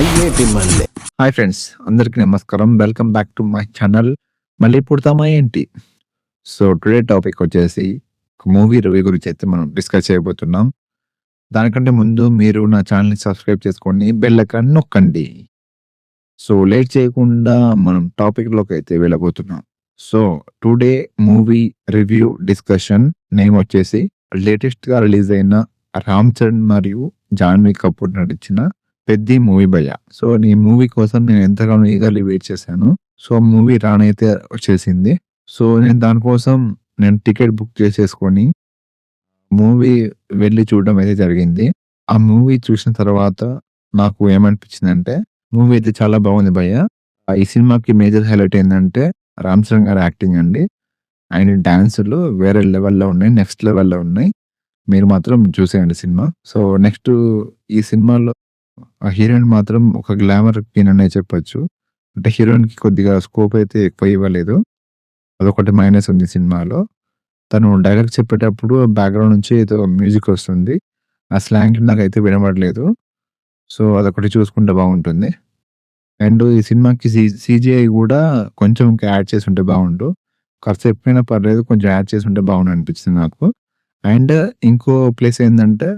అయ్యేటి మళ్ళీ. Hi friends, అందరికీ నమస్కారం. Welcome back to my channel. మళ్ళీ పుడతామా ఏంటి? సో టుడే టాపిక్ వచ్చేసి ఒక మూవీ రివ్యూ గురించి అయితే మనం డిస్కస్ చేయబోతున్నాం. దానికంటే ముందు మీరు నా ఛానల్‌ని సబ్స్క్రైబ్ చేసుకొని బెల్ ఐకాన్ నొక్కండి. సో లేట్ చేయకుండా మనం టాపిక్‌లోకి అయితే వెళ్ళబోతున్నాం. So today movie review discussion name వచ్చేసి లేటెస్ట్‌గా రిలీజ్ అయిన రామ్ చరణ్ మరియు జాన్వీ కపూర్ నటించిన 'పెద్ది' మూవీ భయ్యా. సో ఈ మూవీ కోసం నేను ఎంతగానో ఈగర్‌లీ వెయిట్ చేశాను. సో మూవీ రానైతే వచ్చేసింది. సో నేను దానికోసం టికెట్ బుక్ చేసేసుకొని మూవీ వెళ్లి చూడడం అయితే జరిగింది. ఆ మూవీ చూసిన తర్వాత నాకు ఏమనిపించిందంటే, మూవీ అయితే చాలా బాగుంది భయ్యా. ఈ సినిమాకి మేజర్ హైలైట్ ఏందంటే రామ్ చరణ్ గారి యాక్టింగ్ అండి. ఆయన డాన్సులు వేరే లెవెల్‌లో ఉన్నాయి. నెక్స్ట్ లెవెల్‌లో ఉన్నాయి. మీరు మాత్రం చూసేయండి సినిమా. సో నెక్స్ట్ ఈ సినిమాలో ఆ హీరోయిన్ మాత్రం ఒక గ్లామర్ క్వీన్ అనే చెప్పొచ్చు. అంటే హీరోయిన్‌కి కొద్దిగా స్కోప్ అయితే ఎక్కువ ఇవ్వలేదు. అదొకటి మైనస్ ఉంది సినిమాలో. తను డైలాగ్ చెప్పేటప్పుడు బ్యాక్‌గ్రౌండ్ నుంచి ఏదో మ్యూజిక్ వస్తుంది. ఆ స్లాంగ్ నాకైతే వినబడలేదు. సో అదొకటి చూసుకుంటే బాగుంటుంది. అండ్ ఈ సినిమాకి సీజీఐ కూడా కొంచెం ఇంకా యాడ్ చేసుంటే బాగుండు. ఖర్చు ఎక్కువైనా పర్లేదు, కొంచెం యాడ్ చేసుంటే బాగుండు అనిపించింది నాకు. అండ్ ఇంకో ప్లేస్ ఏందంటే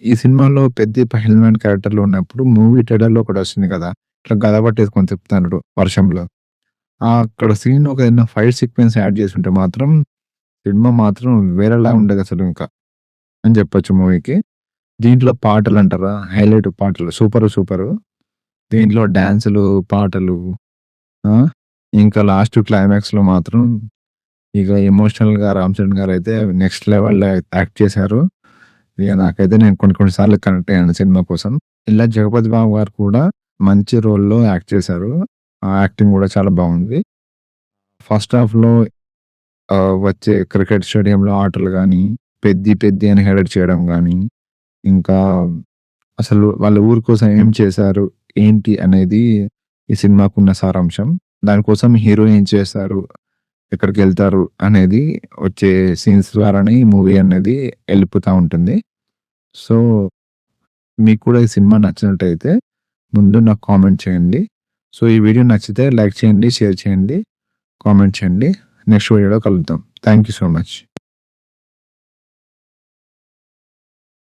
ఈ సినిమాలో 'పెద్ది' పహల్వాన్ క్యారెక్టర్‌లో ఉన్నప్పుడు మూవీ ట్రైలర్‌లో ఒకటొస్తుంది కదా! ఇట్లా గద పట్టేసుకొని తిప్పుతాడు వర్షంలో. అక్కడ సీన్ ఒక ఏదైనా ఫైట్ సీక్వెన్స్ యాడ్ చేసుంటే మాత్రం సినిమా మాత్రం వేరేలా ఉండేదసలు ఇంకా అని చెప్పొచ్చు మూవీకి. దీంట్లో పాటలంటారా, హైలైట్ పాటలు సూపరు. దీంట్లో డాన్సులు, పాటలు, ఆ! ఇంకా లాస్ట్ క్లైమాక్స్‌లో మాత్రం ఇక ఎమోషనల్‌గా రామ్ చరణ్ గారైతే నెక్స్ట్ లెవెల్‌లో యాక్ట్ చేశారు. ఇక నాకైతే నేను కొన్ని సార్లు కనెక్ట్ అయ్యాను సినిమా కోసం. ఇలా 'జగపతి బాబు' గారు కూడా మంచి రోల్‌లో యాక్ట్ చేశారు. ఆ యాక్టింగ్ కూడా చాలా బాగుంది. ఫస్ట్ హాఫ్‌లో వచ్చే క్రికెట్ స్టేడియంలో ఆటలు గాని, 'పెద్ది' అని హైలైట్ చేయడం గాని, ఇంకా అసలు వాళ్ళ ఊరు కోసం ఏం చేశారు, ఏంటి అనేది ఈ సినిమాకున్న సారాంశం. దానికోసం హీరో ఏం చేస్తారు, ఎక్కడికెళ్తారు అనేది వచ్చే సీన్స్ ద్వారానే ఈ మూవీ అనేది ఎళ్ళిపోతా ఉంటుంది. సో మీకు కూడా ఈ సినిమా నచ్చినట్టయితే ముందు నాకు కామెంట్ చేయండి. సో ఈ వీడియో నచ్చితే లైక్ చేయండి, షేర్ చేయండి, కామెంట్ చేయండి. నెక్స్ట్ వీడియోలో కలుద్దాం. Thank you so much.